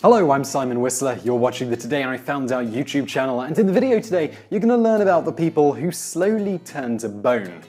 Hello, I'm Simon Whistler. You're watching the Today I Found Out YouTube channel, and in the video today, you're going to learn about the people who slowly turn to bone.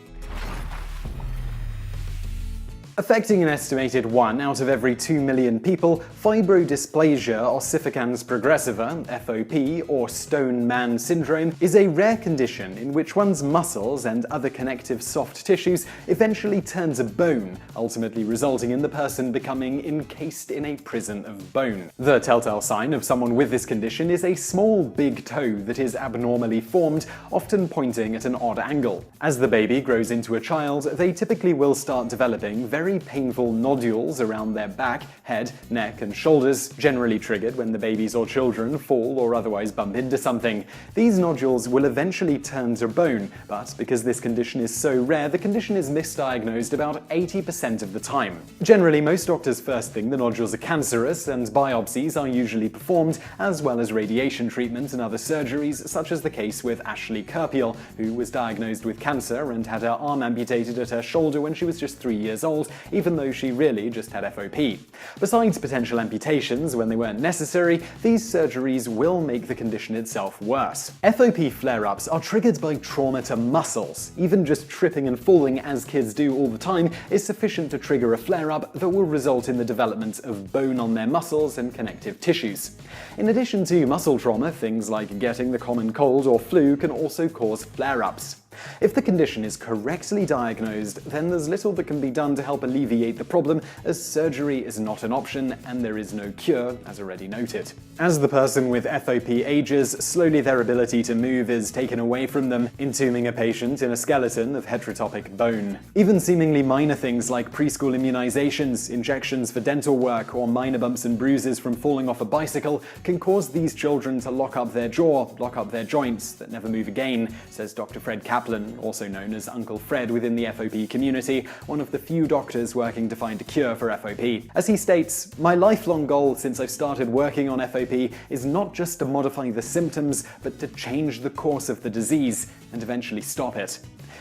Affecting an estimated 1 out of every 2 million people, fibrodysplasia ossificans progressiva, FOP, or stone man syndrome, is a rare condition in which one's muscles and other connective soft tissues eventually turn to bone, ultimately resulting in the person becoming encased in a prison of bone. The telltale sign of someone with this condition is a small big toe that is abnormally formed, often pointing at an odd angle. As the baby grows into a child, they typically will start developing very painful nodules around their back, head, neck, and shoulders, generally triggered when the babies or children fall or otherwise bump into something. These nodules will eventually turn to bone, but because this condition is so rare, the condition is misdiagnosed about 80% of the time. Generally, most doctors first think the nodules are cancerous, and biopsies are usually performed, as well as radiation treatment and other surgeries, such as the case with Ashley Kerpiel, who was diagnosed with cancer and had her arm amputated at her shoulder when she was just 3 years old, even though she really just had FOP. Besides potential amputations when they weren't necessary, these surgeries will make the condition itself worse. FOP flare-ups are triggered by trauma to muscles. Even just tripping and falling, as kids do all the time, is sufficient to trigger a flare-up that will result in the development of bone on their muscles and connective tissues. In addition to muscle trauma, things like getting the common cold or flu can also cause flare-ups. If the condition is correctly diagnosed, then there's little that can be done to help alleviate the problem, as surgery is not an option and there is no cure, as already noted. As the person with FOP ages, slowly their ability to move is taken away from them, entombing a patient in a skeleton of heterotopic bone. Even seemingly minor things like preschool immunizations, injections for dental work, or minor bumps and bruises from falling off a bicycle can cause these children to lock up their jaw, lock up their joints that never move again, says Dr. Fred Kaplan, also known as Uncle Fred within the FOP community, one of the few doctors working to find a cure for FOP. As he states, "My lifelong goal since I've started working on FOP is not just to modify the symptoms, but to change the course of the disease and eventually stop it."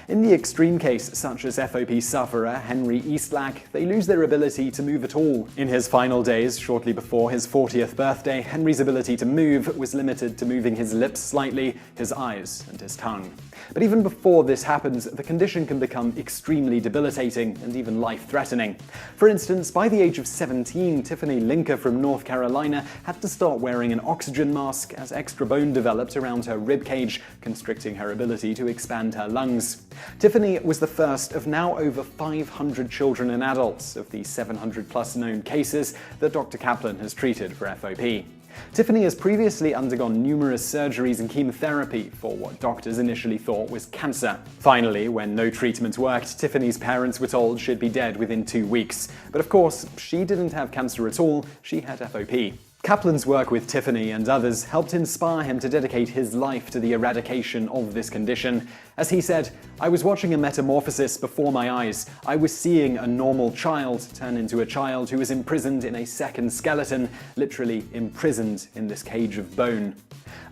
In the extreme case, such as FOP sufferer Henry Eastlack, they lose their ability to move at all. In his final days, shortly before his 40th birthday, Henry's ability to move was limited to moving his lips slightly, his eyes, and his tongue. But even before this happens, the condition can become extremely debilitating and even life-threatening. For instance, by the age of 17, Tiffany Linker from North Carolina had to start wearing an oxygen mask as extra bone developed around her rib cage, constricting her ability to expand her lungs. Tiffany was the first of now over 500 children and adults of the 700+ known cases that Dr. Kaplan has treated for FOP. Tiffany has previously undergone numerous surgeries and chemotherapy for what doctors initially thought was cancer. Finally, when no treatment worked, Tiffany's parents were told she'd be dead within 2 weeks. But of course, she didn't have cancer at all, she had FOP. Kaplan's work with Tiffany and others helped inspire him to dedicate his life to the eradication of this condition. As he said, "I was watching a metamorphosis before my eyes. I was seeing a normal child turn into a child who was imprisoned in a second skeleton, literally imprisoned in this cage of bone."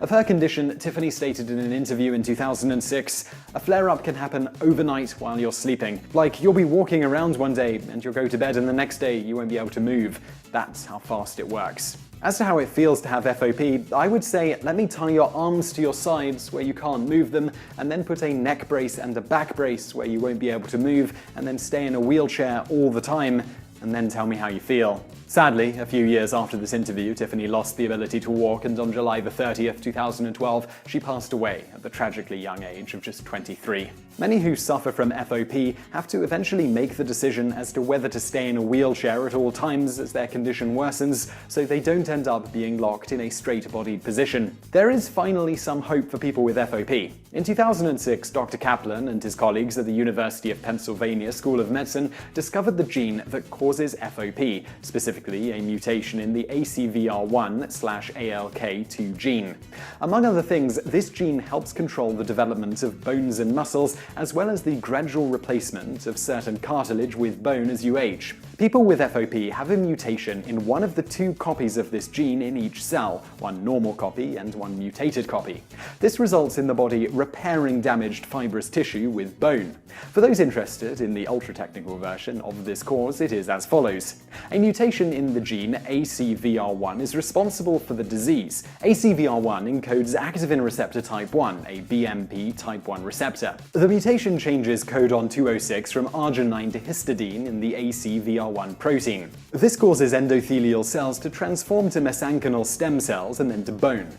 Of her condition, Tiffany stated in an interview in 2006, "A flare-up can happen overnight while you're sleeping. Like, you'll be walking around one day and you'll go to bed and the next day you won't be able to move. That's how fast it works." As to how it feels to have FOP, I would say let me tie your arms to your sides where you can't move them, and then put a neck brace and a back brace where you won't be able to move, and then stay in a wheelchair all the time, and then tell me how you feel. Sadly, a few years after this interview, Tiffany lost the ability to walk, and on July 30th, 2012, she passed away at the tragically young age of just 23. Many who suffer from FOP have to eventually make the decision as to whether to stay in a wheelchair at all times as their condition worsens, so they don't end up being locked in a straight-bodied position. There is finally some hope for people with FOP. In 2006, Dr. Kaplan and his colleagues at the University of Pennsylvania School of Medicine discovered the gene that causes FOP, specifically a mutation in the ACVR1/ALK2 gene. Among other things, this gene helps control the development of bones and muscles, as well as the gradual replacement of certain cartilage with bone as you age. People with FOP have a mutation in one of the two copies of this gene in each cell, one normal copy and one mutated copy. This results in the body repairing damaged fibrous tissue with bone. For those interested in the ultra-technical version of this cause, it is as follows. A mutation in the gene ACVR1 is responsible for the disease. ACVR1 encodes activin receptor type 1, a BMP type 1 receptor. The mutation changes codon 206 from arginine to histidine in the ACVR1 protein. This causes endothelial cells to transform to mesenchymal stem cells and then to bone.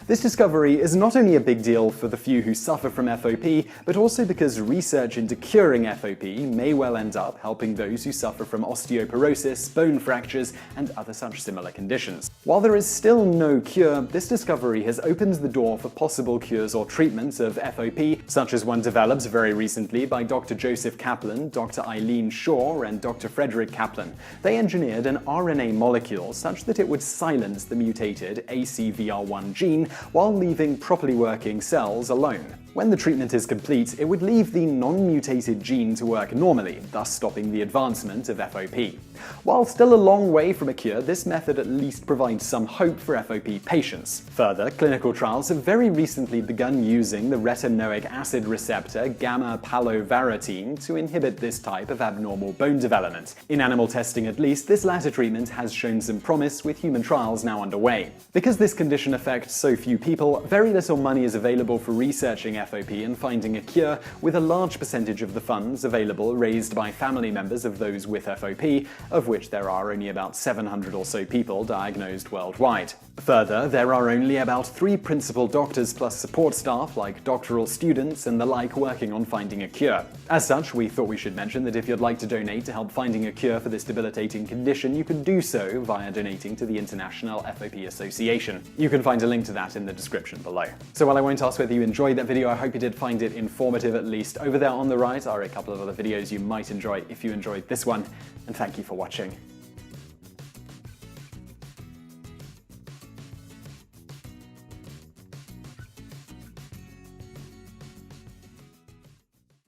This discovery is not only a big deal for the few who suffer from FOP, but also because research into curing FOP may well end up helping those who suffer from osteoporosis, bone fractures, and other such similar conditions. While there is still no cure, this discovery has opened the door for possible cures or treatments of FOP, such as one developed very recently by Dr. Joseph Kaplan, Dr. Eileen Shaw, and Dr. Frederick Kaplan. They engineered an RNA molecule such that it would silence the mutated ACVR1 gene while leaving properly working cells alone. When the treatment is complete, it would leave the non-mutated gene to work normally, thus stopping the advancement of FOP. While still a long way from a cure, this method at least provides some hope for FOP patients. Further, clinical trials have very recently begun using the retinoic acid receptor gamma-palovaratine to inhibit this type of abnormal bone development. In animal testing at least, this latter treatment has shown some promise, with human trials now underway. Because this condition affects so few people, very little money is available for researching FOP and finding a cure, with a large percentage of the funds available raised by family members of those with FOP, of which there are only about 700 or so people diagnosed worldwide. Further, there are only about 3 principal doctors plus support staff like doctoral students and the like working on finding a cure. As such, we thought we should mention that if you'd like to donate to help finding a cure for this debilitating condition, you can do so via donating to the International FOP Association. You can find a link to that in the description below. So while I won't ask whether you enjoyed that video, I hope you did find it informative at least. Over there on the right are a couple of other videos you might enjoy if you enjoyed this one, and thank you for watching.